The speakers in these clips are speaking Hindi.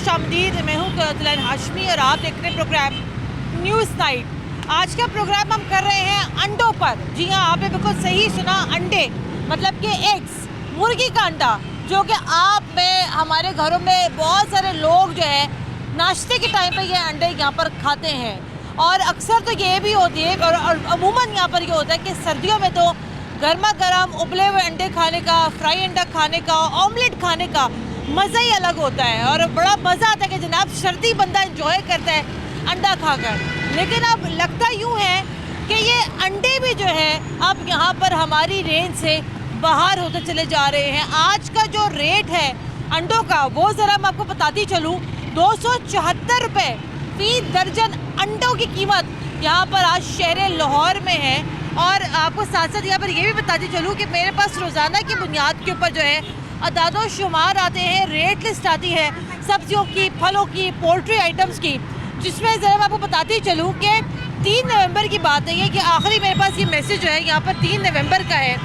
खुशामदीद। मैं हूँ क़ुरतुल हाशमी और आप देख रहे हैं प्रोग्राम न्यूज़ नाइट। आज का प्रोग्राम हम कर रहे हैं अंडों पर। जी हाँ, आपने बिल्कुल सही सुना, अंडे मतलब कि एग्स, मुर्गी का अंडा, जो कि आप में हमारे घरों में बहुत सारे लोग जो है नाश्ते के टाइम पे ये अंडे यहाँ पर खाते हैं। और अक्सर तो ये भी होती है और अमूमन यहाँ पर ये होता है कि सर्दियों में तो गर्मा गर्म उबले हुए अंडे खाने का, फ्राई अंडा खाने का, ऑमलेट खाने का मज़ा ही अलग होता है और बड़ा मज़ा आता है कि जनाब सर्दी बंदा एंजॉय करता है अंडा खाकर। लेकिन अब लगता यूँ है कि ये अंडे भी जो है अब यहाँ पर हमारी रेंज से बाहर होते चले जा रहे हैं। आज का जो रेट है अंडों का वो ज़रा मैं आपको बताती चलूँ, 274 रुपये फ़ी दर्जन अंडों की कीमत यहाँ पर आज शहर लाहौर में है। और आपको साथ साथ यहाँ पर ये भी बताती चलूँ कि मेरे पास रोज़ाना की बुनियाद के ऊपर जो है अदादो शुमार आते हैं, रेट लिस्ट आती है सब्जियों की, फलों की, पोल्ट्री आइटम्स की, जिसमें ज़रा मैं आपको बताती चलूँ कि 3 नवंबर की बात है ये कि आखिरी मेरे पास ये मैसेज जो है यहाँ पर 3 नवंबर का है।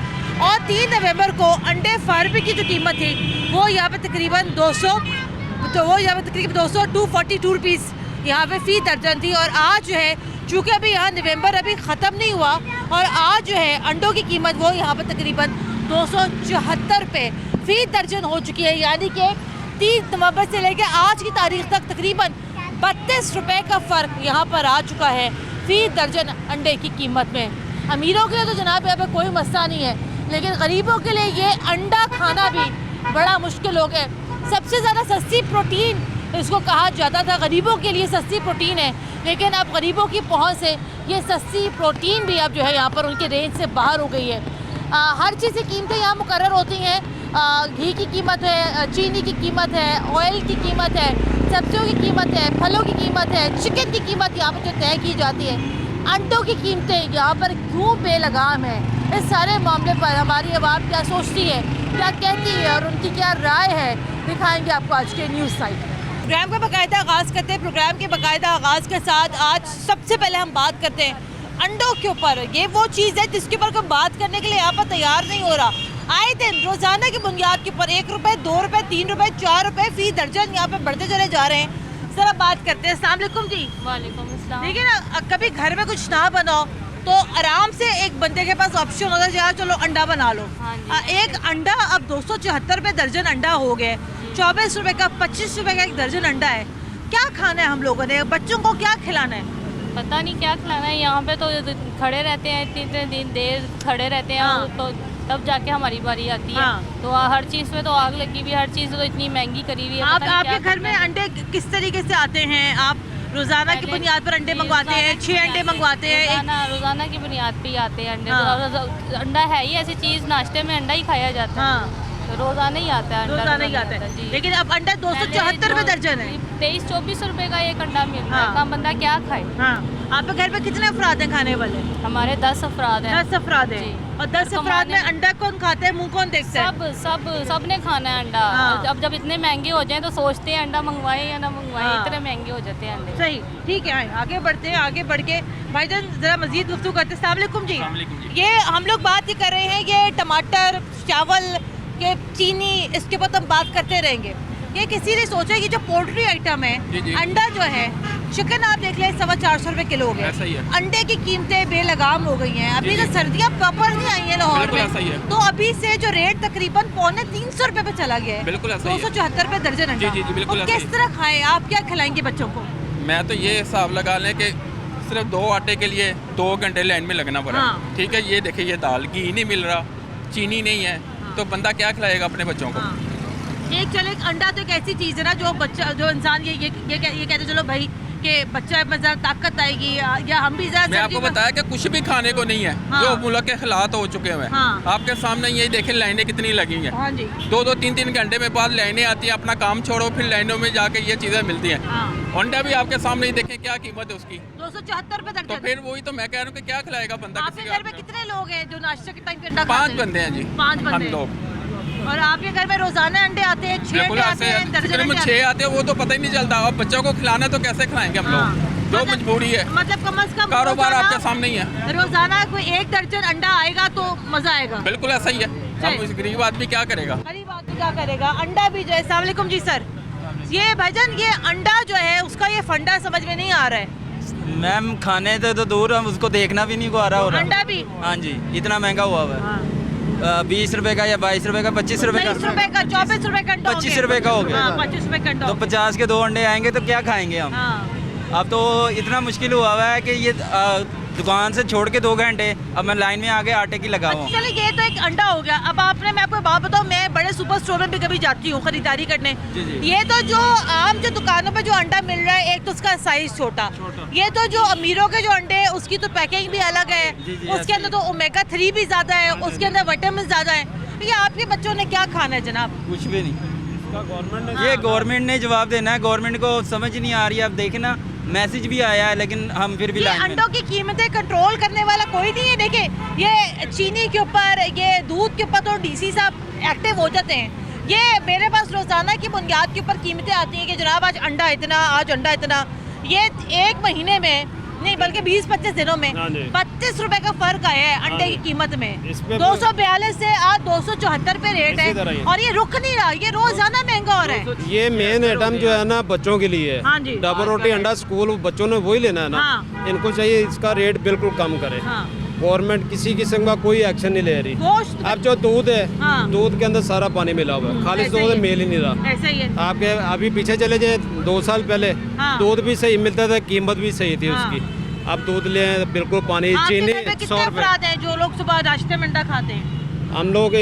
और 3 नवंबर को अंडे फार्मी की जो कीमत थी वो यहाँ पर तकरीबन 242 रुपीज़ यहाँ पे फ़ी दर्जन थी। और आज जो है चूँकि अभी यहाँ नवंबर अभी ख़त्म नहीं हुआ और आज जो है अंडों की कीमत वो यहाँ पर तकरीबन 274 रुपये फ़ी दर्जन हो चुकी है। यानी कि 3 नवंबर से लेकर आज की तारीख तक तकरीबन 32 रुपये का फ़र्क यहाँ पर आ चुका है फ़ी दर्जन अंडे की कीमत में। अमीरों के लिए तो जनाब यहाँ पर कोई मसला नहीं है, लेकिन गरीबों के लिए ये अंडा खाना भी बड़ा मुश्किल हो गया। सबसे ज़्यादा सस्ती प्रोटीन इसको कहा जाता था, गरीबों के लिए सस्ती प्रोटीन है, लेकिन अब गरीबों की पहुंच से ये सस्ती प्रोटीन भी अब जो है यहाँ पर उनके रेंज से बाहर हो गई है। हर चीज़ की कीमतें यहाँ मुकर्रर होती हैं। घी की कीमत है, चीनी की कीमत है, ऑयल की कीमत है, सब्जियों की कीमत है, फलों की कीमत है, चिकन की कीमत यहाँ पर जो तय की जाती है। अंडों की कीमतें यहाँ पर क्यों बेलगाम है, इस सारे मामले पर हमारी आवाम क्या सोचती है, क्या कहती है और उनकी क्या राय है, दिखाएंगे आपको आज के न्यूज़ साइट। प्रोग्राम का बाकायदा आगाज़ करते हैं। प्रोग्राम के बाकायदा आगाज़ के साथ आज सबसे पहले हम बात करते हैं अंडों के ऊपर। ये वो चीज़ है जिसके ऊपर कोई बात करने के लिए यहाँ पर तैयार नहीं हो रहा। आए दिन रोज़ाना की बुनियाद के ऊपर 1 रुपये, 2 रुपये, 3 रुपये, 4 रुपये फ़ी दर्जन यहाँ पर बढ़ते चले जा रहे हैं। ज़रा बात करते हैं। अस्सलाम वालेकुम जी। वालेकुम अस्सलाम। देखिए ना, कभी घर में कुछ ना बनाओ तो आराम से एक बंदे के पास ऑप्शन होता है, यार चलो अंडा बना लो। एक अंडा अब 274 रुपये दर्जन अंडा हो गया, 24 रुपये का, 25 रुपये का एक दर्जन अंडा है। क्या खाना है हम लोगों ने, बच्चों को क्या खिलाना है? पता नहीं क्या खिलाना है। यहाँ पे तो खड़े रहते हैं, इतने दिन देर खड़े रहते हैं। हाँ। तो तब जाके हमारी बारी आती है। हाँ। तो हर चीज़ में तो आग लगी हुई, हर चीज़ तो इतनी महंगी करी हुई है। आपके घर में अंडे किस तरीके से आते हैं? आप रोज़ाना की बुनियाद पर अंडे मंगवाते हैं, 6 अंडे मंगवाते हैं? रोज़ाना की बुनियाद पे ही आते हैं अंडे। हाँ। अंडा है ही ऐसी चीज़, नाश्ते में अंडा ही खाया जाता है। हाँ, रोज़ाना ही आता है, रोज़ाना ही आता है। लेकिन अब अंडा 274 रुपये दर्जन है। 23-24 रुपये का एक अंडा मिल रहा है। हाँ। कम बंदा क्या खाए। हाँ, आपके घर में कितने अफराद हैं खाने वाले? हमारे 10 अफराद हैं। 10 अफराद हैं। और 10 अफराद में अंडा कौन खाता है, मुंह कौन देखता है? सब ने खाना है अंडा। हाँ। अब जब इतने महंगे हो जाएं तो सोचते हैं अंडा मंगवाएं या ना मंगवाएं। हाँ। इतने महंगे हो जाते हैं अंडे। सही, ठीक है, आगे बढ़ते हैं। आगे बढ़ के भाईजान जरा मजीद गुफ्तगू करते हैं। अस्सलाम वालेकुम जी। ये हम लोग बात ही कर रहे हैं, ये टमाटर, चावल, ये चीनी, इसके ऊपर तो हम बात करते रहेंगे। ये किसी ने सोचा कि जो पोल्ट्री आइटम है, अंडा जो है, चिकन आप देख लें 450 रुपये किलो हो गए। अंडे की कीमतें बेलगाम हो गई हैं। अभी तो सर्दियाँ प्रॉपर नहीं आई हैं लाहौर में, तो अभी से जो रेट तकरीबन 250 रुपये पे चला गया है। 274 रुपये दर्जन अंडा। तो किस तरह खाएं, आप क्या खिलाएंगे बच्चों को? मैं तो ये हिसाब लगा लें कि सिर्फ 2 आटे के लिए 2 घंटे लाइन में लगना पड़ा। हाँ। ठीक है, ये देखिए, ये दाल, घी नहीं मिल रहा, चीनी नहीं है, तो बंदा क्या खिलाएगा अपने बच्चों को? एक अंडा तो एक ऐसी चीज़ है ना जो इंसान ये कहते चलो भाई कि बच्चा में ताकत आएगी, या हम भी मैं आपको बताया कि कुछ भी खाने को नहीं है। हाँ। जो मुल्क के हालात हो चुके हैं। हाँ। आपके सामने यही देखें, लाइनें कितनी लगी हैं। हाँ जी। 2-2, 3-3 घंटे में बाद लाइनें आती हैं। अपना काम छोड़ो, फिर लाइनों में जाके ये चीज़ें मिलती हैं। हाँ। अंडा भी आपके सामने ही देखें क्या कीमत है उसकी, 274 रुपये तो दर्जन। फिर वही तो मैं कह रहा हूँ कि क्या खिलाएगा बंदा? आपके घर में कितने लोग हैं जो नाश्ते के टाइम पे अंडा खाते 5 हैं? बंदे हैं जी। 5 हम बंदे। लोग। और आपके घर में रोजाना अंडे आते हैं? 6 अंडे आते हैं, दर्जन अंडे आते 6 आते हैं, वो तो पता ही नहीं चलता। और बच्चों को खिलाना तो कैसे खिलाएंगे हम लोग? जो मजबूरी है, मतलब कम से कम कारोबार आपके सामने ही है। रोजाना कोई 1 दर्जन अंडा आएगा तो मजा आएगा। बिल्कुल ऐसा ही है। हम इस गरीब आदमी क्या करेगा? गरीब आदमी क्या करेगा? अंडा भी जो है। अस्सलाम वालेकुम जी सर। ये भाईजान ये अंडा जो है उसका ये फंडा समझ में नहीं आ रहा है। मैम खाने से तो दूर हम उसको देखना भी नहीं को आ रहा हो रहा। अंडा भी हाँ जी, इतना महंगा हुआ हुआ है। 20 रुपए का या 22 रुपए का, 25 रुपए का, 23 रुपए का, 24 रुपए का अंडा हो 25 गया। रुपए का हो गया। हाँ, 25 रुपए का अंडा तो हो गया। 50 के 2 अंडे आएंगे तो क्या खाएंगे हम। हाँ। अब तो इतना मुश्किल हुआ हुआ है कि ये दुकान से छोड़ के 2 घंटे अब मैं लाइन में आके आटे की लगा हुआ हूँ। चलिए ये तो एक अंडा हो गया। अब मैं आपको बात बताऊँ, मैं बड़े सुपर स्टोर में भी कभी जाती हूँ खरीदारी करने। जी, जी। ये तो जो आम जो दुकानों पे जो अंडा मिल रहा है, एक तो उसका साइज छोटा, ये तो जो अमीरों के जो अंडे है उसकी तो पैकिंग भी अलग है, जी, जी, उसके अंदर तो ओमेगा 3 भी ज्यादा है, उसके अंदर विटामिन ज्यादा है। ये आपके बच्चों ने क्या खाना है जनाब? कुछ भी नहीं। ये गवर्नमेंट ने जवाब देना है, गवर्नमेंट को समझ नहीं आ रही है। अब देखना मैसेज भी आया है लेकिन हम फिर भी ये लाइन में। अंडों की कीमतें कंट्रोल करने वाला कोई नहीं है। देखिए ये चीनी के ऊपर, ये दूध के ऊपर तो डीसी साहब एक्टिव हो जाते हैं। ये मेरे पास रोजाना की बुनियाद के ऊपर कीमतें आती हैं कि जनाब आज अंडा इतना, आज अंडा इतना। ये 1 महीने में नहीं बल्कि 20-25 दिनों में 32 रुपए का फर्क आया है अंडे की कीमत में। 242 से आज 274 पे रेट है और ये रुक नहीं रहा, ये रोजाना महंगा हो रहा है। ये मेन आइटम जो है ना बच्चों के लिए हाँ जी। डबल रोटी अंडा स्कूल बच्चों ने वही लेना है ना। हाँ। इनको चाहिए इसका रेट बिल्कुल कम करे। हाँ। गवर्नमेंट किसी किस्म का कोई एक्शन नहीं ले रही। गोश्त अब जो दूध है, हाँ। दूध के अंदर सारा पानी मिला हुआ है, खाली ऐसे ही दूध है। मिल ही नहीं रहा। ऐसा ही है। आपके अभी पीछे चले जाए 2 साल पहले हाँ। दूध भी सही मिलता था, कीमत भी सही थी हाँ। उसकी। अब दूध ले बिल्कुल पानी, आपके चीनी घर पे 100 कितने रुपए। अफराद हैं जो लोग सुबह नाश्ते में अंडा खाते हैं? हम लोग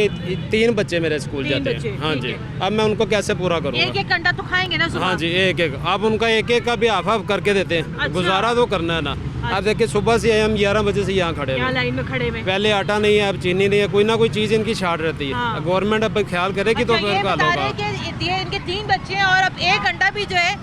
3 बच्चे मेरे स्कूल 3 जाते बच्चे, हैं। हाँ ठीक जी। है। अब मैं उनको कैसे पूरा एक करूँगा? एक अंडा तो खाएंगे ना सुबह? हाँ जी, एक अब उनका एक का भी हाफ करके देते हैं। अच्छा। गुजारा तो करना है ना। अब देखिए सुबह से हम 11 बजे से यहाँ खड़े यहाँ हैं। लाइन में खड़े में। पहले आटा नहीं है, अब चीनी नहीं है, कोई ना कोई चीज़ इनकी शार्ट रहती है। हाँ। गवर्नमेंट अब ख्याल करेगी तो अच्छा, ये फिर का बता रहे होगा। हैं कि ये इनके 3 बच्चे हैं और अब एक अंडा भी जो है,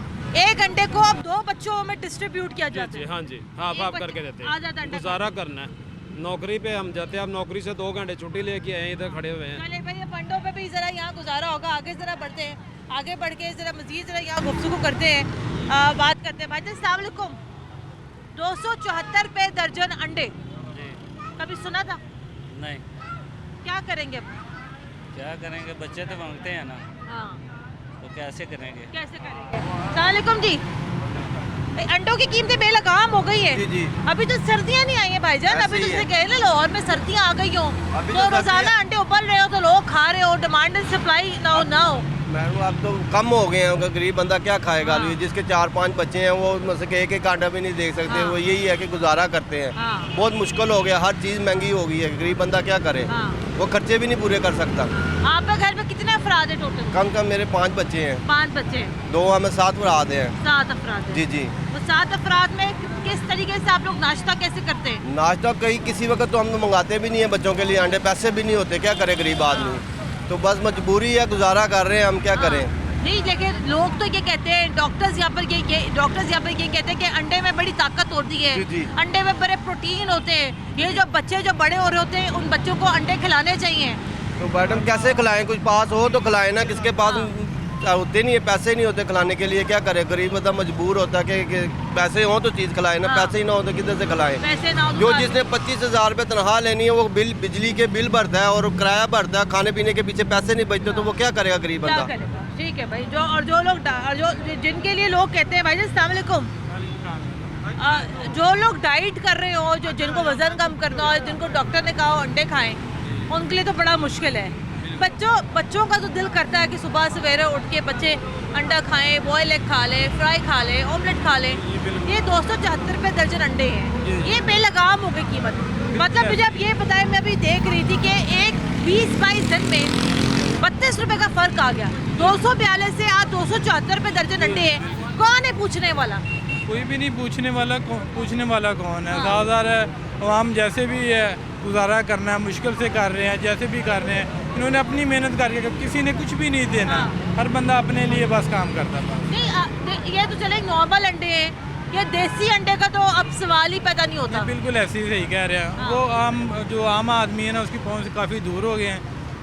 एक अंडे को अब 2 बच्चों में डिस्ट्रीब्यूट किया जाता जी, है। हाँ जी, हाफ एक हाफ बच्चे- करके देते आधा अंडा हैं। गुजारा करना है। नौकरी पे हम जाते हैं, अब नौकरी से 2 घंटे छुट्टी लेके आए इधर खड़े हुए हैं। चले भाई, फंडों पे भी जरा यहाँ गुजारा होगा। आगे जरा बढ़ते हैं, आगे बढ़ के जरा मजीद जरा यहाँ गुफ्तगू करते हैं, बात करते हैं। भाई जी अस्सलाम वालेकुम। 274 रुपए दर्जन अंडे, कभी सुना था? नहीं, क्या करेंगे अब? क्या करेंगे, बच्चे तो मांगते हैं ना, हाँ, तो कैसे करेंगे। कैसे करेंगे? अस्सलाम वालेकुम जी। भाई, अंडों की कीमतें बेलगाम हो गई है। जी, जी। अभी तो सर्दियां नहीं आई हैं भाईजान। अभी ऐसे तो ही जैसे है। कह रहे लाहौर में सर्दियां आ गई हो अभी तो तो रोजाना सर्दियां- अंडे उबल रहे हो तो लोग खा रहे हो, डिमांड एंड सप्लाई ना हो। मैडम अब तो कम हो गए हैं, गरीब बंदा क्या खाएगा। हाँ। जिसके 4-5 बच्चे हैं वो मतलब एक एक आटा भी नहीं देख सकते। हाँ। वो यही है कि गुजारा करते हैं। हाँ। बहुत मुश्किल हो गया, हर चीज़ महंगी हो गई है, गरीब बंदा क्या करे। हाँ। वो खर्चे भी नहीं पूरे कर सकता। आपके घर में कितने अफराद है टोटल? कम कम मेरे 5 बच्चे हैं, 5 बच्चे हैं। 2 हमें 7 फराद हैं। 7 अफराद हैं। जी जी। वो 7 अफराद में किस तरीके से आप लोग नाश्ता कैसे करते हैं? नाश्ता कहीं किसी वक्त तो हम तो मंगाते भी नहीं है बच्चों के लिए अंडे, पैसे भी नहीं होते, क्या करे गरीब आदमी। तो बस मजबूरी है, गुजारा कर रहे हैं, हम क्या हाँ। करें। नहीं, लेकिन लोग तो ये कहते हैं, डॉक्टर्स यहाँ पर ये कहते हैं कि अंडे में बड़ी ताकत होती है, जी, जी। अंडे में बड़े प्रोटीन होते हैं। ये जो बच्चे जो बड़े हो रहे होते हैं उन बच्चों को अंडे खिलाने चाहिए। तो मैडम कैसे खिलाएं, कुछ पास हो तो खिलाएं ना, किसके पास होते नहीं है, पैसे नहीं होते खिलाने के लिए, क्या करे गरीब बंदा मजबूर होता है कि पैसे हो तो चीज़ खिलाए ना। हाँ। पैसे ही ना हो तो किधर से खिलाएं। पैसे ना हो तो जो खा- जिसने 25,000 रुपये तनख्वाह लेनी है वो बिजली के बिल भरता है और किराया भरता है, खाने पीने के पीछे पैसे नहीं बचते, तो वो क्या करेगा गरीब क्या बंदा। करेगा? ठीक है भाई। जो जिनके लिए लोग कहते हैं भाई जी अस्सलाम वालेकुम, जो लोग डाइट कर रहे हो, जो जिनको वजन कम करना हो, जिनको डॉक्टर ने कहा हो अंडे खाएं, उनके लिए तो बड़ा मुश्किल है। बच्चों का तो दिल करता है कि सुबह सवेरे उठ के बच्चे अंडा खाएं, बॉयल एग खा लें, फ्राई खा लें, ऑमलेट खा लें। ये 274 रुपये दर्जन अंडे हैं, ये बेलगाम हो गई कीमत। मतलब मुझे आप ये बताएं, मैं अभी देख रही थी कि एक 20-22 दिन में 32 रुपये का फर्क आ गया। 242 से आज 274 रुपये दर्जन अंडे हैं। कौन है पूछने वाला? कोई भी नहीं पूछने वाला कौन है। हाँ। ज़्यादातर आवाम जैसे भी है गुजारा करना है, मुश्किल से कर रहे हैं, जैसे भी कर रहे हैं। इन्होंने अपनी मेहनत करके, किसी ने कुछ भी नहीं देना। हाँ। हर बंदा अपने लिए बस काम करता था। नहीं, ये तो चले नॉर्मल अंडे हैं, ये देसी अंडे का तो अब सवाल ही पैदा नहीं होता। बिल्कुल ऐसे ही सही कह रहे हैं। हाँ। वो जो आम आदमी है ना, उसकी पहुंच से काफ़ी दूर हो गए हैं।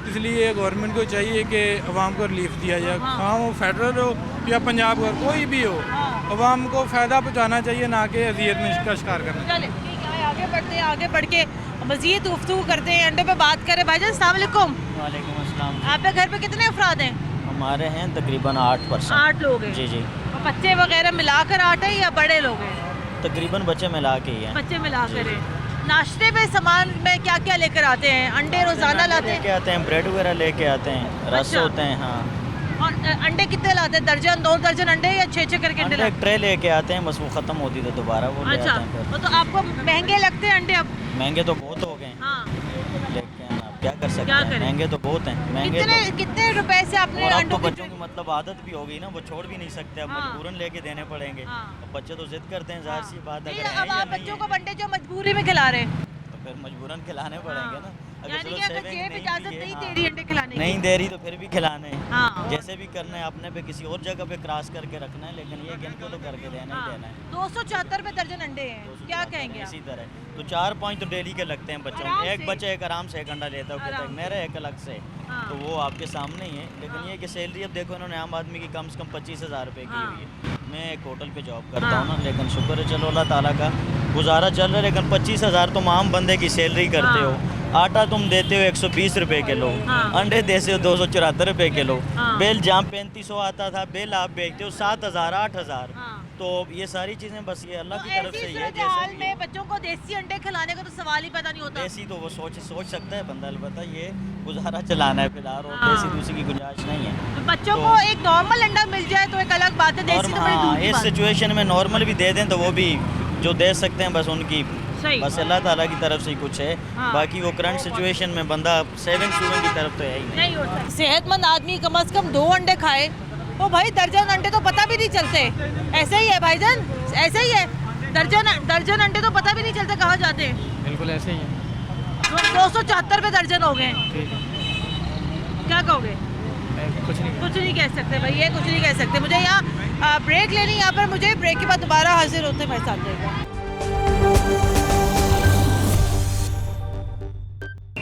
इसलिए गवर्नमेंट को चाहिए कि अवाम को रिलीफ दिया जाए। हाँ। हाँ, वो फेडरल हो या पंजाब हो, कोई भी हो, हाँ। अवाम को फ़ायदा पहुँचाना चाहिए, ना कि अजियत में का शिकार करना। चले ठीक है, आगे बढ़ते हैं, आगे बढ़ के मज़ीद गुफ्तगू करते हैं, अंडे पे बात करें। भाईजान अस्सलाम वालेकुम। वालेकुम अस्सलाम। आपके घर पे कितने अफराद हैं? हमारे हैं तकरीबन 8%। 8 लोग हैं। जी जी, और बच्चे वगैरह मिलाकर 8 है या बड़े लोग हैं? तकरीबन बच्चे मिला के ही हैं। बच्चे मिलाकर हैं। नाश्ते में सामान में क्या क्या लेकर आते हैं? अंडे रोजाना लाते लेके हैं? आते हैं, ब्रेड वगैरह लेके आते हैं, रस अच्छा। होते हैं। हाँ, और अंडे कितने लाते हैं? दर्जन, 2 दर्जन अंडे या 6 करके अंडे अंडे लाते एक ट्रे लेके आते हैं, बस वो ख़त्म होती तो दोबारा वो हैं? ले अच्छा, आते हैं फिर। तो आपको महंगे लगते हैं अंडे अब? महंगे तो बहुत हो गए हैं, हाँ। लेकिन अब क्या कर सकते क्या हैं, करें? महंगे तो बहुत हैं, महंगे कितने रुपए से आपने और अब अंडों तो की बच्चों की मतलब आदत भी हो गई ना, वो छोड़ भी नहीं सकते, अब हाँ। मजबूरन लेके देने पड़ेंगे। हाँ। अब बच्चे तो जिद करते हैं, जाहिर सी बात नहीं, अगर हैं अब या आप नहीं बच्चों है, को अंडे जो मजबूरी में खिला रहे हैं, तो फिर मजबूरन खिलाने पड़ेंगे ना। यानी चलो कि अगर saving जेब नहीं इजाजत भी है, नहीं हाँ। दे रही अंडे खिलाने की। नहीं दे रही तो फिर भी खिलाने हैं। हाँ। जैसे भी करना है अपने पे किसी और जगह पे क्रॉस करके रखना है, लेकिन ये कि इनको तो करके देना ही देना है। 274 रुपए दर्जन अंडे हैं, क्या 274 कहेंगे आप? इसी तरह तो 4 पॉइंट तो डेली के लगते हैं बच्चों आराम को। एक से? बच्चा एक आराम से एक अंडा लेता है, कहता है आराम मेरा एक अलग से। हाँ। तो वो आपके सामने ही है, लेकिन ये कि सैलरी अब देखो इन्होंने आम आदमी की कम से कम 25,000 रुपये की हाँ। हुई है। मैं एक होटल पे जॉब करता हाँ। हूँ ना, लेकिन शुक्र है चलो अल्लाह ताला का गुजारा चल रहा है, लेकिन 25,000 तुम आम बंदे की सैलरी करते हाँ। हो। आटा तुम देते हो 120 रुपये किलो, हाँ। अंडे देते हो 274 रुपये किलो, हाँ। बेल जहाँ 3500 आता था बेल आप बेचते हो 7,000 8,000। हाँ। तो ये सारी चीज़ें बस ये अल्लाह तो की तरफ ऐसी से ही है। सूरत हाल जैसे में बच्चों को देसी अंडे खिलाने का तो सवाल ही पैदा नहीं होता। देसी तो वो सोच सकता है बंदा, अलबत्ता ये गुजारा चलाना है फिलहाल, और हाँ। देसी दूसरी की गुंजाइश नहीं है। तो बच्चों तो- को एक नॉर्मल अंडा मिल जाए तो एक अलग बात है, देसी तो बड़ी दूर की इस बात है। सिचुएशन में नॉर्मल भी दे दें तो वो भी जो दे सकते हैं बस उनकी सही। बस अल्लाह ताला की तरफ से ही कुछ है। हाँ। बाकी वो करंट सिचुएशन में बंदा सेविंग की तरफ तो है ही नहीं। नहीं होता। सेहतमंद आदमी कम से कम 2 अंडे खाए, तो भाई दर्जन अंडे तो पता भी नहीं चलते। ऐसे ही है भाईजान, ऐसे ही है। दर्जन अंडे तो पता भी नहीं चलते कहाँ जाते हैं। बिल्कुल ऐसे ही है। 274 रुपये दर्जन हो गए। ठीक है, क्या कहोगे? कुछ नहीं। कुछ नहीं कह सकते भाई, ये कुछ नहीं कह सकते। मुझे यहाँ ब्रेक लेनी, यहाँ पर मुझे ब्रेक के बाद दोबारा हाजिर होते मेरे साथ रहेगा।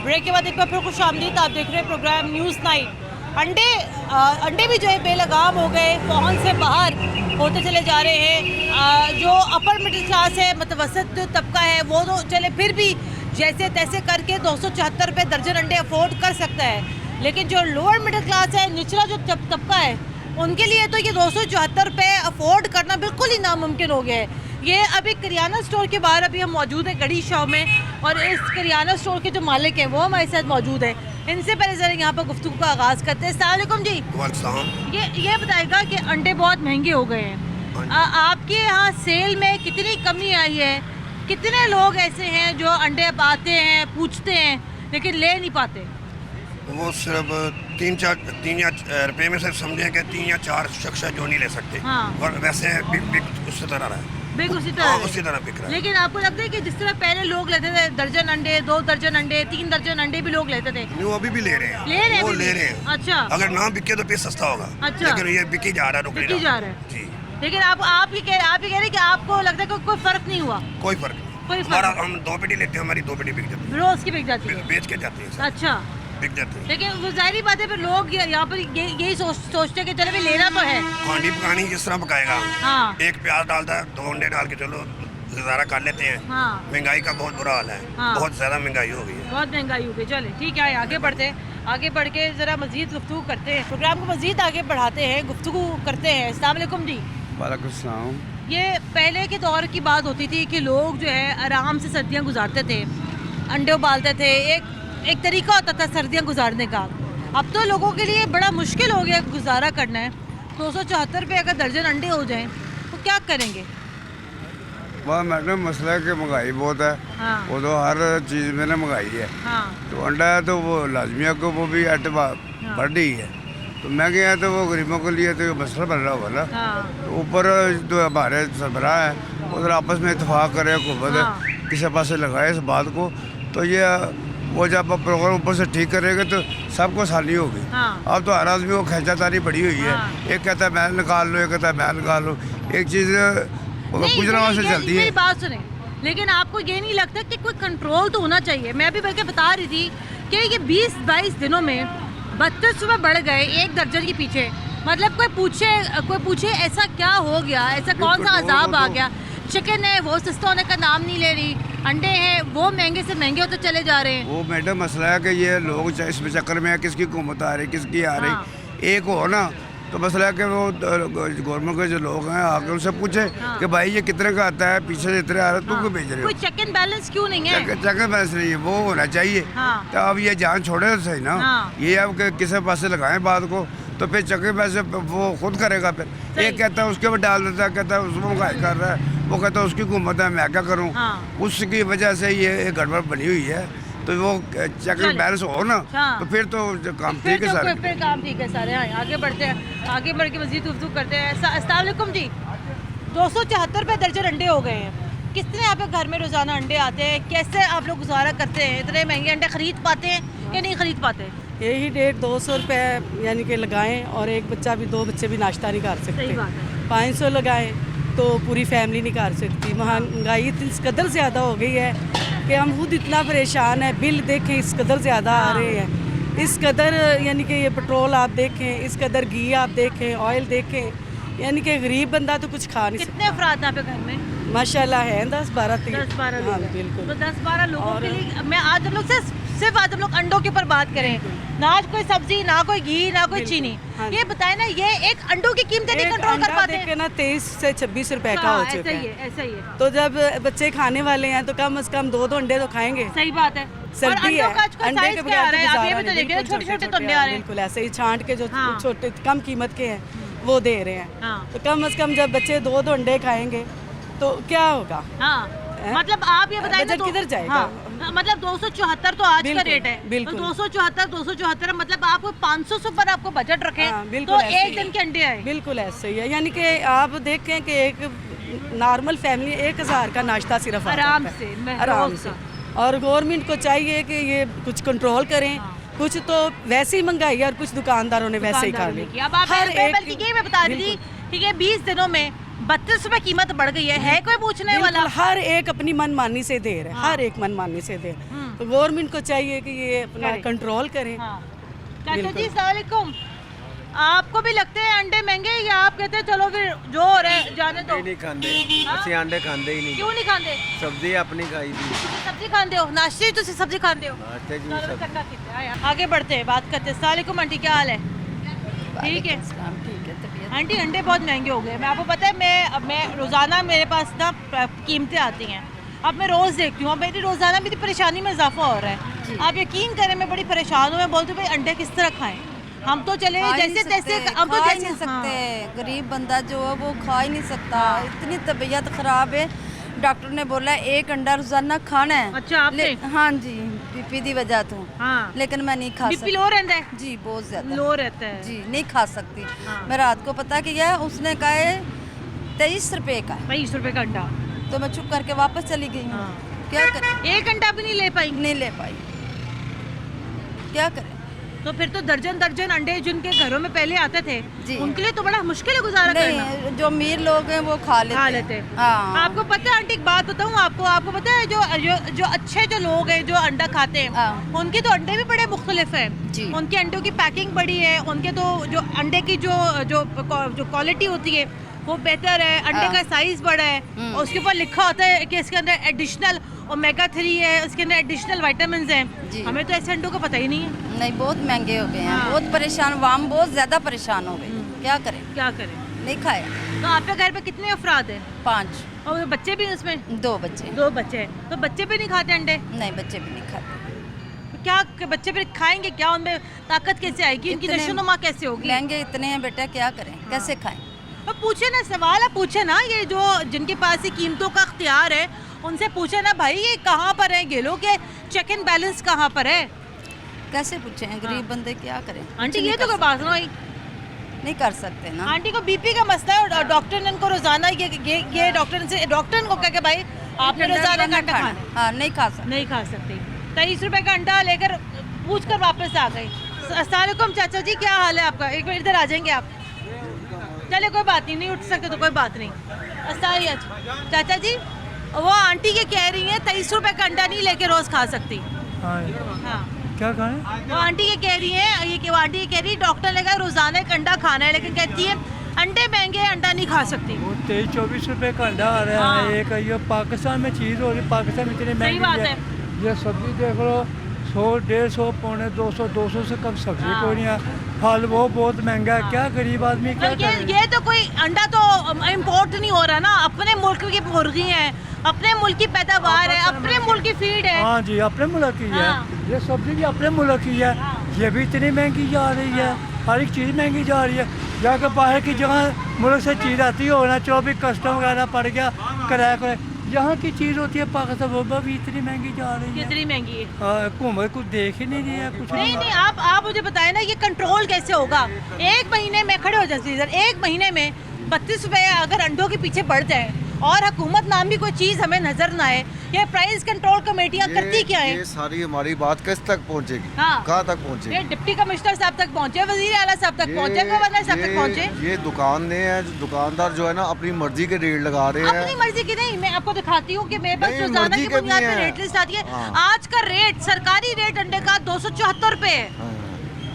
ब्रेक के बाद एक बार फिर खुश आमदीद। आप देख रहे हैं प्रोग्राम न्यूज़ नाइट। अंडे भी जो है बेलगाम हो गए, पहुंच से बाहर होते चले जा रहे हैं। जो अपर मिडिल क्लास है, मतवसत जो तबका है, वो तो चले फिर भी जैसे तैसे करके 274 रुपये दर्जन अंडे अफोर्ड कर सकता है, लेकिन जो लोअर मिडिल क्लास है, निचला जो तबका है, उनके लिए तो ये 274 रुपये अफोर्ड करना बिल्कुल ही नामुमकिन हो गया है। ये अभी करियाना स्टोर के बाहर अभी हम मौजूद हैं गढ़ी शाह में, और इस करियाना स्टोर के जो मालिक हैं वो हमारे साथ मौजूद हैं। इनसे पहले ज़रा यहाँ पर गुफ्तगू का आगाज़ करते हैं। अस्सलाम वालेकुम जी। ये बताएगा कि अंडे बहुत महंगे हो गए हैं, आपके यहाँ सेल में कितनी कमी आई है? कितने लोग ऐसे हैं जो अंडे अब आते हैं, पूछते हैं, लेकिन ले नहीं पाते? वो सिर्फ 3 या रुपये में से समझें कि 3 या 4 शख्स है जो नहीं ले सकते। हाँ। और वैसे बिक उसी तरह रहा है। बिक उसी हाँ, तरह उसी तरह बिक रहा है। लेकिन आपको लगता है कि जिस तरह पहले लोग लेते थे दर्जन अंडे, 2 दर्जन अंडे, 3 दर्जन अंडे भी लोग लेते थे? वो अभी भी ले रहे हैं। ले रहे हैं वो अभी भी? ले रहे हैं। अच्छा। अगर ना बिके तो फिर सस्ता होगा। अच्छा। लेकिन ये बिकी जा रहा है, रुक नहीं बिकी जा रहा है। जी, लेकिन आप ये कह रहे हैं कि आपको लगता है कि कोई फर्क नहीं हुआ? कोई फर्क नहीं। कोई फर्क हमारा नहीं। हम 2 पेटी लेते हैं, हमारी 2 पेटी बिक जाती रोज की बिक जाती है, है? बेच के जाते हैं, अच्छा। बिक जाते हैं। लेकिन वो जाहिर बात है फिर लोग यहाँ पर यही सोचते हैं कि चलो भी लेना तो है। हांडी पकानी जिस तरह पकाएगा, हाँ। एक प्याज डालता है, 2 अंडे डाल के चलो गुजारा कर लेते हैं। हाँ। महंगाई का बहुत बुरा हाल है। हाँ। बहुत ज़्यादा महंगाई हो गई है। बहुत महंगाई हो गई। चले ठीक है, आगे बढ़ते हैं। आगे बढ़ के ज़रा मज़ीद गुफ्तगू करते हैं, प्रोग्राम को मज़ीद आगे बढ़ाते हैं, गुफ्तगू करते हैं। अस्सलाम वालेकुम जी। वालेकुम सलाम। ये पहले के दौर की बात होती थी कि लोग जो है आराम से सर्दियाँ गुजारते थे, अंडे उबालते थे, एक तरीका होता था सर्दियाँ गुजारने का। अब तो लोगों के लिए बड़ा मुश्किल हो गया गुजारा करना है। 274 रुपये अगर दर्जन अंडे हो जाएं तो क्या करेंगे? वह मैडम मसला है कि महंगाई बहुत है। हाँ। वो तो हर चीज़ में ना महंगाई है। हाँ। तो अंडा है तो वो लाजमिया को वो भी बढ़ रही है, तो महंगे हैं तो वो गरीबों के लिए तो ये मसला बन रहा होगा ना। हाँ। तो ऊपर जो हमारे सरबराह है उधर आपस में इतफाक़ करे, हुकूमत हाँ। किसी पास से लगाए इस बात को, तो ये वो जब प्रोग्राम ऊपर से ठीक करेंगे तो सबको आसानी होगी। हाँ। अब तो हर आदमी को खर्चातारी बड़ी हुई है। हाँ। एक कहता है मैं निकाल लो, एक कहता है मैं निकाल लो। एक चीज़ गुजरात से चलती है। मेरी बात सुने, लेकिन आपको ये नहीं लगता कि कोई कंट्रोल तो होना चाहिए? मैं भी बल्कि बता रही थी कि ये 20-22 दिनों में 32 रुपये बढ़ गए एक दर्जन के पीछे। मतलब कोई पूछे ऐसा क्या हो गया, ऐसा कौन सा अजाब आ गया? चिकन है वो सस्ता होने का नाम नहीं ले रही, अंडे हैं वो महंगे से महंगे होते चले जा रहे हैं। वो मैडम मसला है कि ये लोग इसमें चक्कर में है, किसकी हुकूमत आ रही किसकी आ रही। हाँ। एक हो ना तो मसला है कि वो गवर्नमेंट के जो लोग हैं आकर उनसे पूछे कि भाई ये कितने का आता है, पीछे से इतने आ रहे तुम क्यों भेज रहे हो? कोई चेक एंड बैलेंस क्यों नहीं है? चेक एंड बैलेंस नहीं है, वो होना चाहिए। तो अब ये जान छोड़े तो सही ना, ये अब किसी पासे लगाएं बात को तो फिर चक्के पैसे वो खुद करेगा। फिर एक कहता है उसके ऊपर डाल देता है, कहता है उसमें महंगाई कर रहा है, वो कहता है उसकी हुकूमत है मैं क्या करूँ। उसकी वजह से ये गड़बड़ बनी हुई है। तो वो चेक एंड बैलेंस हो ना तो फिर तो काम ठीक है सारे। फिर काम ठीक है सारे। हाँ, आगे बढ़ते हैं, आगे बढ़ के मज़ीद गुफ्तगू करते हैं। अस्सलाम वालेकुम जी। 274 रुपये दर्जन अंडे हो गए हैं। किस तरह आपके घर में रोज़ाना अंडे आते हैं? कैसे आप लोग गुजारा करते हैं? इतने महंगे अंडे ख़रीद पाते हैं या नहीं ख़रीद पाते? यही 150-200 रुपये यानी कि लगाएं और एक बच्चा भी 2 बच्चे भी नाश्ता नहीं कर सकते। सही बात है। 500 लगाएं तो पूरी फैमिली नहीं कर सकती। महंगाई इस कदर ज़्यादा हो गई है कि हम खुद इतना परेशान है। बिल देखें इस कदर ज़्यादा आ रहे हैं, इस कदर यानी कि ये पेट्रोल आप देखें, इस कदर घी आप देखें, ऑयल देखें, यानी कि गरीब बंदा तो कुछ खा नहीं सकता। कितने अफराद हैं आपके घर में? माशाल्लाह है 10-12 10-12 हाँ, लोग हैं। बिल्कुल। तो 10-12 लोगों के लिए मैं आज हम लोग से सिर्फ आज हम लोग अंडों के ऊपर बात करें, ना आज कोई सब्जी, ना कोई घी, ना कोई चीनी। ये बताए ना, ये एक अंडों की कीमतें नहीं कंट्रोल कर पाते हैं ना। 23 से 26 रुपए का हो चुका है। ऐसा ही है। तो जब बच्चे खाने वाले हैं तो कम से कम 2 अंडे तो खाएंगे। सही बात है। सर्दी है, अंडे के बगैर तो छोटे-छोटे तो अंडे आ रहे हैं। बिल्कुल ऐसे ही छांट के जो छोटे कम कीमत के हैं वो दे रहे हैं। तो कम से कम जब बच्चे 2 अंडे खाएंगे तो क्या होगा? मतलब आप ये बताइए बजट किधर जाएगा? मतलब 274 तो आज का रेट है। बिल्कुल। तो 274 मतलब आप 500 से ऊपर आपको बजट रखें तो एक दिन के अंडे आए। बिल्कुल ऐसे ही है। यानी कि आप देखें कि एक नॉर्मल फैमिली 1000 का नाश्ता सिर्फ आराम से। और गवर्नमेंट को चाहिए कि ये कुछ कंट्रोल करें। कुछ तो वैसे ही महंगाई है और कुछ दुकानदारों ने वैसे ही कर ली। अब आप बल्कि मैं बता रही थी कि 20 दिनों में 32 रुपए कीमत बढ़ गई है कोई पूछने वाला? हर एक अपनी मनमानी से दे रहे हैं, हर एक मनमानी से दे रहे हैं। तो गवर्नमेंट को चाहिए कि ये अपना कंट्रोल करें। चाचा जी अस्सलाम वालेकुम। आपको भी लगते हैं अंडे महंगे या आप कहते हैं चलो फिर जो हो रहा है जाने दो? नहीं खाते ਅਸੀਂ अंडे खाते ही नहीं। क्यों नहीं खाते? सब्जी अपनी खाई थी। सब्जी खाते हो? नाश्ते तो सब्जी खाते हो? आगे बढ़ते हैं, बात करते हैं। अस्सलाम वालेकुम आंटी, क्या हाल है? ठीक है आंटी। अंडे बहुत महंगे हो गए। मैं आपको पता है मैं रोज़ाना मेरे पास ना कीमतें आती हैं। अब मैं रोज़ देखती हूँ, अब मेरी रोज़ाना मेरी परेशानी में इजाफा हो रहा है। आप यकीन करें मैं बड़ी परेशान हूँ। मैं बोलती हूँ भाई अंडे किस तरह खाएं? हम तो चले जैसे तैसे हम तो खा नहीं सकते। गरीब बंदा जो है वो खा ही नहीं सकता। इतनी तबीयत ख़राब है, डॉक्टर ने बोला 1 अंडा रोजाना खाना है। अच्छा आपने? हाँ जी, बीपी की वजह तो। लेकिन मैं नहीं खा सकती। बीपी लो रहता है? जी बहुत ज्यादा लो रहता है जी, नहीं खा सकती। मैं रात को पता किया, उसने कहा है 23 रुपए का। 23 रुपए का अंडा। तो मैं चुप करके वापस चली गई हूँ। क्या करें? 1 घंटा भी नहीं ले पाई? नहीं ले पाई, क्या करें? तो फिर तो दर्जन अंडे जिनके घरों में पहले आते थे उनके लिए तो बड़ा मुश्किल है गुजारा करना। जो अमीर लोग हैं वो खा लेते हैं। आपको पता है आंटी, एक बात बताऊँ आपको पता है जो अच्छे जो लोग हैं जो अंडा खाते हैं उनके तो अंडे भी बड़े मुख्तलिफ हैं। उनके अंडों की पैकिंग बड़ी है, उनके तो जो अंडे की जो क्वालिटी होती है वो बेहतर है, अंडे का साइज बड़ा है, और उसके ऊपर लिखा होता है कि इसके अंदर एडिशनल ओमेगा 3 है, उसके अंदर एडिशनल विटामिन हैं। हमें तो ऐसे अंडों का पता ही नहीं है। नहीं, बहुत महंगे हो गए हैं। बहुत परेशान, वाम बहुत ज़्यादा परेशान हो गए। क्या करें? नहीं खाए। तो आपके घर पे कितने अफराद हैं? 5। और बच्चे भी उसमें? 2 बच्चे। 2 बच्चे हैं। तो बच्चे भी नहीं खाते अंडे? नहीं, बच्चे भी नहीं खाते। क्या बच्चे फिर खाएंगे क्या? उनमें ताकत कैसे आएगी? उनकी नशोनुमा कैसे होगी? महंगे इतने हैं बेटा, क्या करें? कैसे खाएं? अब पूछे ना, सवाल है पूछे ना, ये जो जिनके पास ये कीमतों का अख्तियार है उनसे पूछे ना भाई ये कहाँ पर है गेलो के चेक एंड बैलेंस कहाँ पर है? कैसे पूछे हैं? गरीब बंदे क्या करें? आंटी ये तो कोई बात नहीं, नहीं कर सकते ना। आंटी को बीपी का मसला है और डॉक्टर ने इनको रोजाना ये डॉक्टर को कह के भाई आपने रोजाना का अंडा खाना। हाँ, नहीं खा सकते। 23 रुपए का अंडा लेकर पूछ कर वापस आ गए। अस्सलाम वालेकुम चाचा जी, क्या हाल है आपका? एक मिनट इधर आ जाएंगे आप? चले कोई बात नहीं उठ सकते तो कोई बात नहीं। अस्सलाम चाचा जी, वो आंटी ये कह रही है 23 रुपए का अंडा नहीं लेके रोज खा सकती। हाँ क्या खाएं? वो आंटी ये कह रही है वो आंटी ये कह रही है डॉक्टर ने कहा रोजाना एक अंडा खाना है, लेकिन कहती है अंडे महंगे, अंडा नहीं खा सकती। वो 23-24 रुपए का अंडा आ रहा है एक। ये पाकिस्तान में चीज़ हो रही, पाकिस्तान में इतनी महंगी है। ये सब्जी देख लो 100, 150, पौने 200, 200 से कम सब्जी कोई नहीं है। फल वो बहुत महंगा है, क्या गरीब आदमी क्या करे? ये तो कोई अंडा तो इम्पोर्ट नहीं हो रहा ना, अपने मुल्क की मुर्गी है, अपने मुल्क की पैदावार है, अपने मुल्क की फीड है। हाँ जी, अपने मुल्क की है। ये सब्जी भी अपने मुल्क की है। ये भी इतनी महंगी जा रही है, हर एक चीज़ महंगी जा रही है। जाकर बाहर की जगह मुल्क से चीज़ आती हो ना, 24 कस्टम वगैरह पड़ गया, किराया यहाँ की चीज़ होती है पाकिस्तान, वो भी इतनी महंगी जा रही है। कितनी महंगी है? हुकूमत कुछ देख ही नहीं रही है, कुछ नहीं, आप मुझे बताएं ना, ये कंट्रोल कैसे होगा? एक महीने में खड़े हो जाए, एक महीने में 32 रुपये अगर अंडों के पीछे बढ़ जाए और हुकूमत नाम की कोई चीज़ हमें नजर ना आए, ये प्राइस कंट्रोल कमेटियाँ करती क्या है? ये सारी हमारी बात किस तक पहुंचेगी? हाँ। कहाँ तक पहुंचेगी? ये डिप्टी कमिश्नर साहब तक पहुंचे, वजीर आला साहब तक पहुंचे, गवर्नर साहब तक पहुंचे। ये दुकानदार जो है ना अपनी मर्जी के रेट लगा रहे हैं। अपनी मर्जी की नहीं, मैं आपको दिखाती हूँ कि मेरे पास रोजाना की बुनियाद पे रेट लिस्ट आती है। आज का रेट, सरकारी रेट अंडे का 274 रुपए है।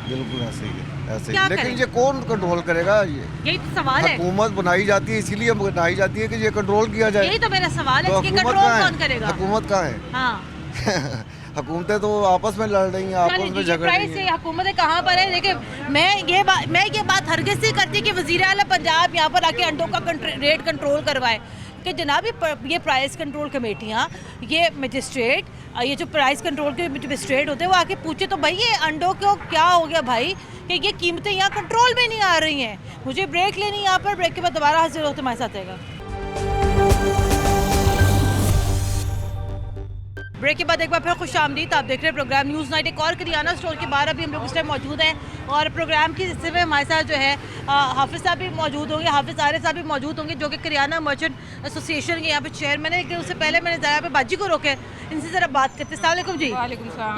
बिल्कुल ऐसे ही है, ऐसे क्या ही। लेकिन करें? ये कौन कंट्रोल करेगा? यही तो सवाल है। हुकूमत बनाई जाती है, इसीलिए बनाई जाती है कि ये कंट्रोल किया जाए। यही तो मेरा सवाल है तो कि हुकूमत कंट्रोल कहाँ है? कौन करेगा? हुकूमत कहाँ है? हाँ। हुकूमतें तो आपस में लड़ रही हैं, आपस में झगड़ रही प्राइस से हैं। हुकूमतें कहाँ पर है? देखिए, मैं ये बात हरगिज़ नहीं करती कि वज़ीर आला पंजाब यहाँ पर आके अंडों का रेट कंट्रोल करवाए, कि जनाब ये प्राइस कंट्रोल कमेटियाँ, ये मजिस्ट्रेट, ये जो प्राइस कंट्रोल के मजिस्ट्रेट होते हैं, वो आके पूछे तो भाई ये अंडों को क्या हो गया भाई कि ये कीमतें यहाँ कंट्रोल में नहीं आ रही हैं। मुझे ब्रेक लेनी है यहाँ पर, ब्रेक के बाद दोबारा हाजिर होते हमारे साथ आएगा। ब्रेक के बाद एक बार फिर खुश आमदीद। आप देख रहे हैं प्रोग्राम न्यूज़ नाइट। एक और करियाना स्टोर के बाहर अभी हम लोग इस टाइम मौजूद हैं और प्रोग्राम की हिस्से में हमारे साथ जो है हाफिज़ साहब भी मौजूद होंगे, हाफिज़ आरिफ साहब भी मौजूद होंगे, जो कि करियाना मर्चेंट एसोसिएशन के यहाँ पे चेयरमैन है। लेकिन उससे पहले मैंने ज़रा पे बाजी को रोके, इनसे ज़रा बात करते। अस्सलाम वालेकुम जी।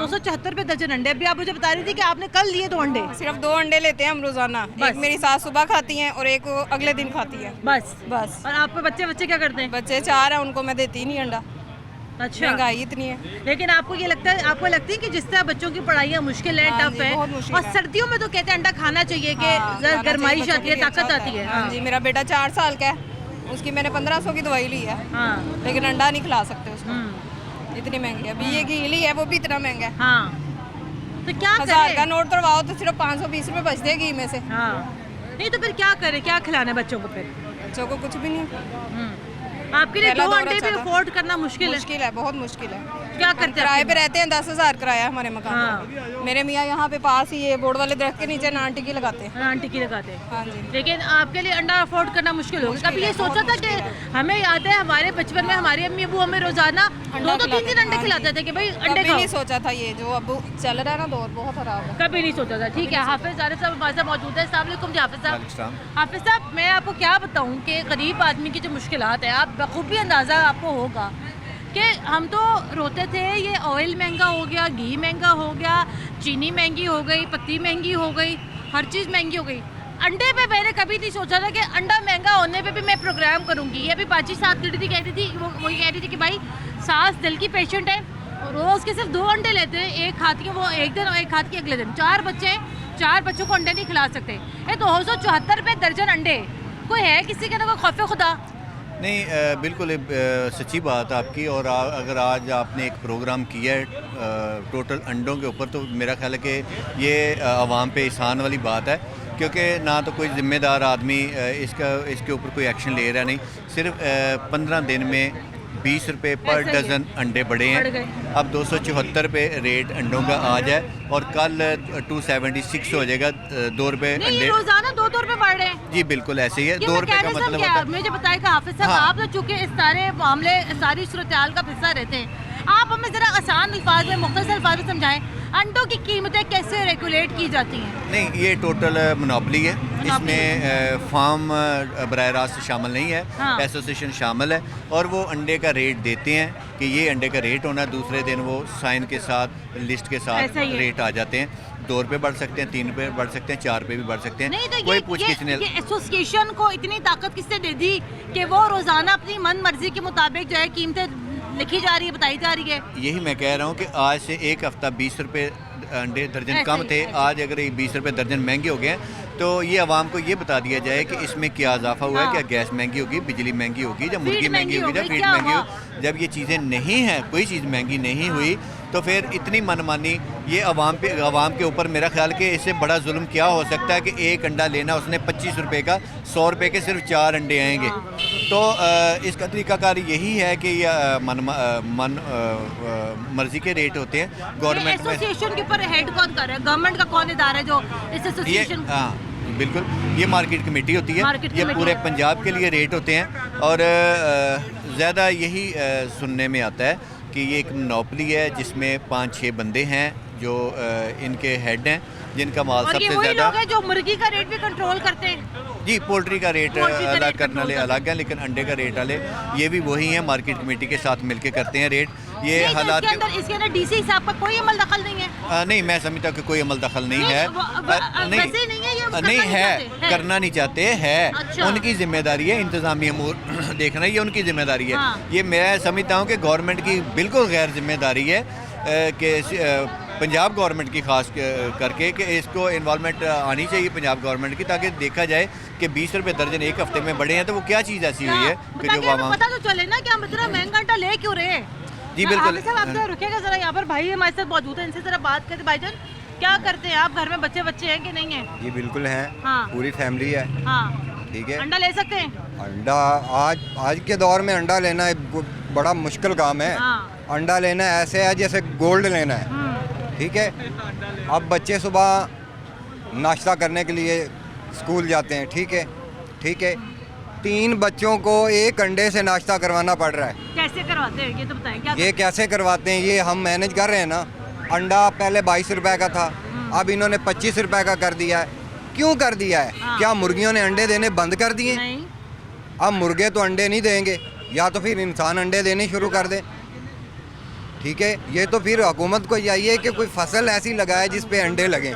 274 रुपये दर्जन अंडे। अभी आप मुझे बता रही थी कि आपने कल लिए 2 अंडे। सिर्फ 2 अंडे लेते हैं हम रोजाना। एक मेरी सास सुबह खाती हैं और एक वो अगले दिन खाती है। बस। और आपके बच्चे क्या करते हैं? बच्चे 4 हैं, उनको मैं देती नहीं अंडा। अच्छा, महंगाई इतनी है। लेकिन आपको ये लगता है, आपको लगती है कि जिस तरह बच्चों की पढ़ाइयाँ मुश्किल है, टफ है, और सर्दियों में तो कहते हैं अंडा खाना चाहिए कि गर्माइश आती है, ताकत आती है। हाँ जी, मेरा बेटा 4 साल का है, उसकी मैंने 1500 की दवाई ली है। लेकिन अंडा नहीं खिला सकते उसको, इतनी महंगी है। अभी ये घी ली है, वो भी इतना महंगा है। तो क्या 1000 का नोट करवाओ तो सिर्फ 520 रुपये बचते हैं घी में से। नहीं तो फिर क्या करें, क्या खिलाने बच्चों को? फिर बच्चों को कुछ भी नहीं। आपके लिए 2 अंडे भी अफोर्ड करना मुश्किल है, बहुत मुश्किल है। क्या करते हैं? किराए पे रहते हैं, 10,000 किराया हमारे मकान। मेरे मियाँ यहाँ पे पास ही ये बोर्ड वाले दरख्त के नीचे नान टिक्की लगाते हैं। नान टिक्की लगाते हैं। हाँ जी। लेकिन आपके लिए अंडा अफोर्ड करना मुश्किल होगा। कभी ये सोचा था कि हमें याद है हमारे बचपन में हमारी अम्मी अबू हमें रोजाना 2-3 अंडे खिलाते थे कि भाई अंडे खाओ। नहीं सोचा था ये जो अब चल रहा है ना दौर, बहुत खराब है। कभी नहीं सोचा था। ठीक है, हाफिज़ आरिफ साहब हमारे साथ मौजूद है। अस्सलाम वालेकुम जी हाफिज़ साहब। हाफिज़ साहब, मैं आपको क्या बताऊँ कि गरीब आदमी की जो मुश्किलात है, आप बखूबी अंदाज़ा आपको होगा कि हम तो रोते थे ये ऑयल महंगा हो गया, घी महंगा हो गया, चीनी महंगी हो गई, पत्ती महंगी हो गई, हर चीज़ महंगी हो गई। अंडे पे मैंने कभी नहीं सोचा था कि अंडा महंगा होने पे भी मैं प्रोग्राम करूँगी। ये भी बाजी साथ खड़ी थी, कहती थी वही कह रही थी कि भाई सास दिल की पेशेंट है, रोज़ के सिर्फ 2 अंडे लेते हैं, एक खाती है वो एक दिन और एक खाती है अगले दिन। 4 बच्चे हैं, 4 बच्चों को अंडे नहीं खिला सकते। ये 274 रुपये दर्जन अंडे, कोई है किसी के ना कोई खौफ खुदा? नहीं, बिल्कुल सच्ची बात आपकी। और अगर आज आपने एक प्रोग्राम किया है टोटल अंडों के ऊपर, तो मेरा ख्याल है कि ये आवाम पे एहसान वाली बात है, क्योंकि ना तो कोई ज़िम्मेदार आदमी इसके ऊपर कोई एक्शन ले रहा नहीं। सिर्फ 15 दिन में 20 रुपये पर डज़न अंडे बढ़े हैं। अब 274 रुपये रेट अंडों का आज है और कल 276 हो जाएगा। 2 रुपये अंडे रोजाना 2 रुपये बढ़ रहे हैं। जी बिल्कुल ऐसे ही है। 2 रुपये का मतलब होता है। मुझे बताएगा हाफिज़ साहब, आप तो चूँकि इस सारे मामले, सारी सूरत-ए-हाल का हिस्सा रहते हैं, आप हमें ज़रा आसान अल्फाज में, मुख्तसर अल्फाज में समझाएं अंडों की कीमतें कैसे रेगुलेट की जाती हैं? नहीं, ये टोटल मोनोपली है, इसमें फार्म बराह रास्त शामिल नहीं है। एसोसिएशन शामिल है और वो अंडे का रेट देते हैं कि ये अंडे का रेट होना। दूसरे दिन वो साइन के साथ, लिस्ट के साथ रेट आ जाते हैं। 2 रुपये बढ़ सकते हैं, 3 रुपये बढ़ सकते हैं, 4 रुपये भी बढ़ सकते हैं। तो कोई पूछ किसने एसोसिएशन को इतनी ताकत किसने दे दी कि वो रोजाना अपनी मन मर्जी के मुताबिक जो है कीमतें लिखी जा रही है, बताई जा रही है? यही मैं कह रहा हूँ कि आज से एक हफ्ता 20 रुपये अंडे दर्जन कम थे, आज अगर ये 20 रुपये दर्जन महंगे हो गए हैं, तो ये आवाम को ये बता दिया जाए कि इसमें क्या इजाफा हुआ है। क्या गैस महंगी होगी, बिजली महंगी होगी, या मुर्गी महंगी होगी, या फीड महंगी होगी। जब ये चीज़ें नहीं हैं, कोई चीज़ महंगी नहीं हुई, तो फिर इतनी मनमानी ये अवाम के ऊपर, मेरा ख्याल कि इससे बड़ा जुल्म क्या हो सकता है कि एक अंडा लेना उसने 25 रुपये का, 100 रुपये के सिर्फ 4 अंडे आएंगे। तो इसका तरीकाकार यही है कि मर्जी के रेट होते हैं गवर्नमेंट में। एसोसिएशन के ऊपर हेड कौन कर रहा है? गवर्नमेंट का कौन इदारा है जो इस एसोसिएशन? हाँ बिल्कुल, ये मार्केट कमेटी होती है, ये पूरे पंजाब के लिए रेट होते हैं। और ज़्यादा यही सुनने में आता है कि ये एक मोनोपोली है जिसमें 5-6 बंदे हैं जो इनके हेड हैं, जिनका माल सबसे ज़्यादा। लोग हैं जो मुर्गी का रेट भी कंट्रोल करते हैं। जी, पोल्ट्री का रेट अलग करने वाले अलग है, लेकिन अंडे का रेट वाले ये भी वही हैं, मार्केट कमेटी के साथ मिलकर करते हैं रेट। ये हालात इसके अंदर डीसी साहब का कोई अमल दखल नहीं है? नहीं, मैं समझता हूँ कि कोई अमल दखल नहीं है। नहीं है, करना नहीं चाहते है, उनकी जिम्मेदारी है, इंतजामी अमूर देखना ये उनकी जिम्मेदारी है। ये मैं समझता हूँ कि गवर्नमेंट की बिल्कुल गैर जिम्मेदारी है कि पंजाब गवर्नमेंट की खास करके कि इसको इन्वॉल्वमेंट आनी चाहिए पंजाब गवर्नमेंट की, ताकि देखा जाए कि 20 रुपये दर्जन एक हफ्ते में बढ़े हैं तो वो क्या चीज़ ऐसी हुई है कि जो पता तो चले ना कि हम इतना महंगा अंडा ले क्यों रहे हैं। जी बिल्कुल। आप जरा रुकिएगा, जरा यहाँ पर भाई हमारे साथ मौजूद है, इनसे जरा बात करते। भाईजान क्या करते हैं आप? घर में बच्चे हैं कि नहीं है? जी बिल्कुल है, हाँ। पूरी फैमिली है। हाँ। ठीक है, अंडा ले सकते हैं? अंडा आज के दौर में अंडा लेना बड़ा मुश्किल काम है। हाँ। अंडा लेना ऐसे है जैसे गोल्ड लेना है। ठीक है, अब बच्चे सुबह नाश्ता करने के लिए स्कूल जाते हैं। ठीक है, 3 बच्चों को एक अंडे से नाश्ता करवाना पड़ रहा है। कैसे करवाते हैं ये तो बताएं? क्या ये कैसे करवाते हैं ये हम मैनेज कर रहे हैं ना। अंडा पहले 22 रुपए का था, अब इन्होंने 25 रुपए का कर दिया है। क्यों कर दिया है? हाँ। क्या मुर्गियों ने अंडे देने बंद कर दिए? नहीं। अब मुर्गे तो अंडे नहीं देंगे, या तो फिर इंसान अंडे देने शुरू कर दे। ठीक है, ये तो फिर हुकूमत को चाहिए कि कोई फसल ऐसी लगाए जिस पे अंडे लगें,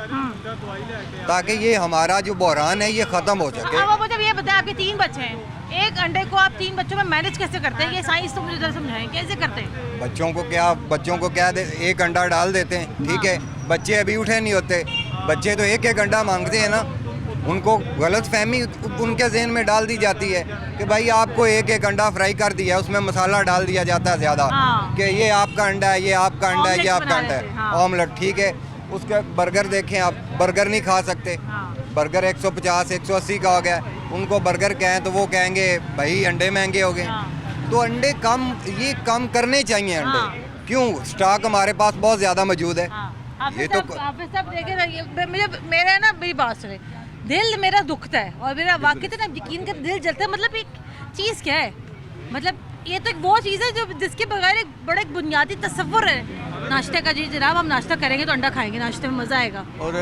ताकि ये हमारा जो बहरान है ये ख़त्म हो सके। अब मुझे ये बताएं, आपके 3 बच्चे हैं, एक अंडे को आप 3 बच्चों में मैनेज कैसे करते हैं? ये साइंस तो मुझे जरा समझाएं, कैसे करते हैं? बच्चों को क्या एक अंडा डाल देते हैं। ठीक है, बच्चे अभी उठे नहीं होते, बच्चे तो एक अंडा मांगते हैं ना। उनको गलत फहमी उनके जहन में डाल दी जाती है कि भाई आपको एक अंडा फ्राई कर दिया, उसमें मसाला डाल दिया जाता है ज़्यादा, कि ये आपका अंडा है, ये आपका अंडा है, ये आपका अंडा है, ऑमलेट। ठीक है, उसके बर्गर देखें आप, बर्गर नहीं खा सकते। बर्गर 150-180 का हो गया, उनको बर्गर कहें तो वो कहेंगे भाई अंडे महंगे हो गए। तो अंडे कम करने चाहिए अंडे। क्यों? स्टॉक हमारे पास बहुत ज़्यादा मौजूद है। ये तो सब देखे मेरा ना मेरी बात सुने, दिल मेरा दुखता है और मेरा वाकई ना यकीन कर दिल जलता है। मतलब एक चीज़ क्या है, मतलब ये तो एक वो चीज़ है जो जिसके बगैर एक बड़ा एक बुनियादी तस्वुर है नाश्ते का। जी जनाब, हम नाश्ता करेंगे तो अंडा खाएंगे, नाश्ते में मज़ा आएगा। और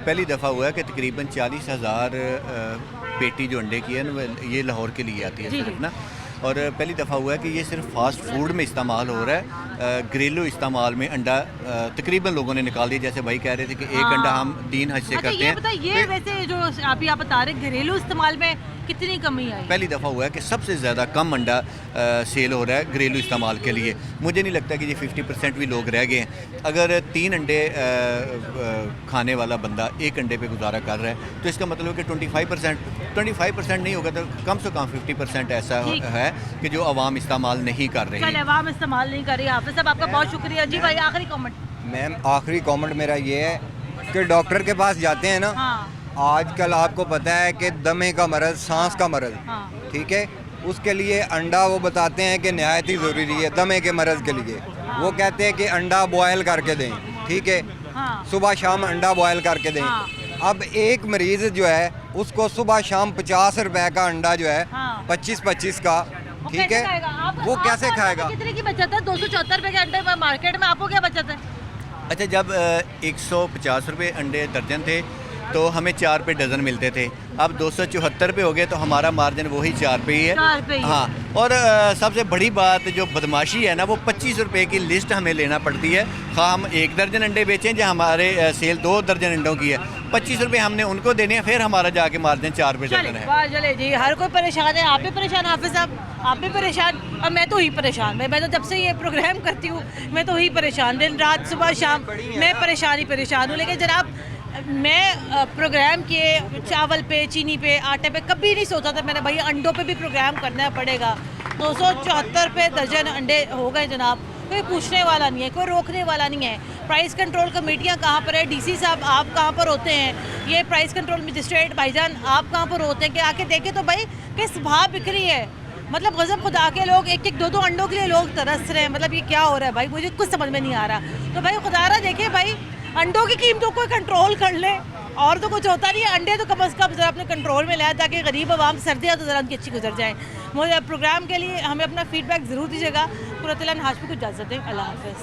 पहली दफ़ा हुआ है कि तकरीबन 40,000 पेटी जो अंडे की है ना ये लाहौर के लिए आती है सिर्फ ना। और पहली दफ़ा हुआ है कि ये सिर्फ फास्ट फूड में इस्तेमाल हो रहा है, घरेलू इस्तेमाल में अंडा तकरीबन लोगों ने निकाल दिया। जैसे भाई कह रहे थे कि एक अंडा हम 3 हिस्से करते हैं। ये वैसे जो आप बता रहे घरेलू इस्तेमाल में कितनी कमी आई? पहली दफ़ा हुआ है कि सबसे ज़्यादा कम अंडा सेल हो रहा है घरेलू इस्तेमाल के लिए। मुझे नहीं लगता कि ये 50% भी लोग रह गए हैं। अगर 3 अंडे खाने वाला बंदा एक अंडे पे गुजारा कर रहा है तो इसका मतलब है कि 25% नहीं होगा तो कम से कम 50% ऐसा है कि जो आवाम इस्तेमाल नहीं कर रही है। आवाम इस्तेमाल नहीं कर रही है। हाफिज़ साहब आपका बहुत शुक्रिया। जी भाई आखिरी कमेंट। मैम आखिरी कमेंट मेरा ये है कि डॉक्टर के पास जाते हैं ना, आजकल आपको पता है कि दमे का मरज़, सांस का मरज़, ठीक है, उसके लिए अंडा वो बताते हैं कि नहायत ही ज़रूरी है दमे के मरज़ के लिए। वो कहते हैं कि अंडा बॉयल करके दें। ठीक है, सुबह शाम अंडा बॉयल करके दें। अब एक मरीज़ जो है उसको सुबह शाम 50 रुपए का अंडा जो है 25 का, ठीक है, वो कैसे खाएगा? कितने की बचत है? 274 रुपए के अंडे मार्केट में, आपको क्या बचत है? अच्छा, जब 150 रुपये अंडे दर्जन थे तो हमें 4 रुपये डज़न मिलते थे, अब 274 रुपये हो गए तो हमारा मार्जिन वही 4 रुपये ही है। हाँ, और सबसे बड़ी बात जो बदमाशी है ना, वो 25 रुपये की लिस्ट हमें लेना पड़ती है। हाँ, हम 1 दर्जन अंडे बेचें जो हमारे सेल 2 दर्जन अंडों की है, 25 रुपये हमने उनको देने हैं, फिर हमारा जाके मार्जिन 4 रुपये डज़न है। चले जी, हर कोई परेशान है। आप भी परेशान हाफिज़ साहब, आप भी परेशान, और मैं तो ही परेशान। मैं तो जब से ये प्रोग्राम करती हूँ मैं तो ही परेशान, दिन रात सुबह शाम मैं परेशान हूँ। लेकिन जनाब, मैं प्रोग्राम के चावल पे, चीनी पे, आटे पे कभी नहीं सोचा था मैंने भाई अंडों पे भी प्रोग्राम करना पड़ेगा। 274 रुपये दर्जन अंडे हो गए जनाब। कोई पूछने वाला नहीं है, कोई रोकने वाला नहीं है। प्राइस कंट्रोल कमेटियाँ कहाँ पर है? डीसी साहब आप कहाँ पर होते हैं? ये प्राइस कंट्रोल मजिस्ट्रेट भाईजान आप कहाँ पर होते हैं कि आके देखें तो भाई किस भाव बिक रही है। मतलब गज़ब खुदा के लोग एक एक दो दो अंडों के लिए लोग तरस रहे हैं। मतलब ये क्या हो रहा है भाई, मुझे कुछ समझ में नहीं आ रहा। तो भाई खुदारा देखें भाई, अंडों की कीमतों को कंट्रोल कर ले, और तो कुछ होता नहीं है। अंडे तो कम अज़ कम ज़रा अपने कंट्रोल में लाए ताकि गरीब आवाम सर्दियाँ तो ज़रा उनकी अच्छी गुजर जाए। मुझे प्रोग्राम के लिए हमें अपना फीडबैक ज़रूर दीजिएगा। कुरतुल हाशमी को इजाज़त दें। अल्लाह हाफ़िज़।